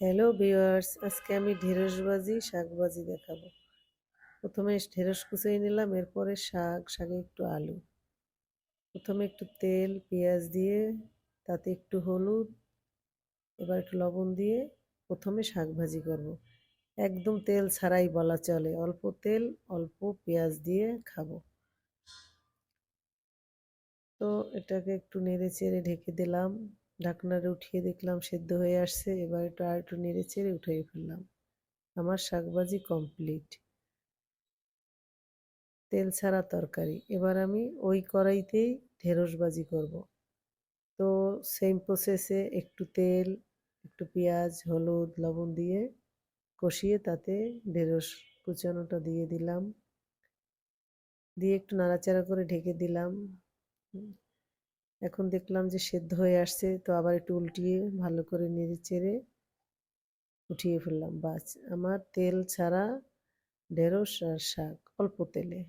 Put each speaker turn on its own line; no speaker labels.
Hello viewers, আজকে আমি ঢেঁড়স ভাজি শাক ভাজি দেখাবো। প্রথমে ঢেঁড়স কুচিয়ে নিলাম, এরপরে শাকে একটু আলু। প্রথমে একটু তেল পেঁয়াজ দিয়ে তাতে একটু হলুদ, এবার একটু লবণ দিয়ে প্রথমে শাক ভাজি করব। একদম তেল ছাড়াই বলা চলে, অল্প তেল অল্প পেঁয়াজ দিয়ে খাবো। তো এটাকে একটু নেড়ে চেড়ে ঢেকে দিলাম, ঢাকনাটা উঠিয়ে দেখলাম সেদ্ধ হয়ে আসছে। এবার এটা আর একটু নেড়ে চেড়ে উঠিয়ে ফেললাম। আমার শাক ভাজি কমপ্লিট। তেল ছাড়া তরকারি। এবার আমি ওই কড়াইতেই ঢেঁড়স ভাজি করব। তো সেম প্রসেসে একটু তেল, একটু পেঁয়াজ, হলুদ, লবণ দিয়ে কষিয়ে তাতে ঢেঁড়স কুচানোটা দিয়ে দিলাম, দিয়ে একটু নাড়াচাড়া করে ঢেকে দিলাম। এখন দেখলাম যে সেদ্ধ হয়ে আসছে, তো আবার একটু উল্টিয়ে ভালো করে নেড়ে চেড়ে উঠিয়ে ফেললাম। বাস, আমার তেল ছাড়া ঢেঁড়স আর শাক অল্প তেলে।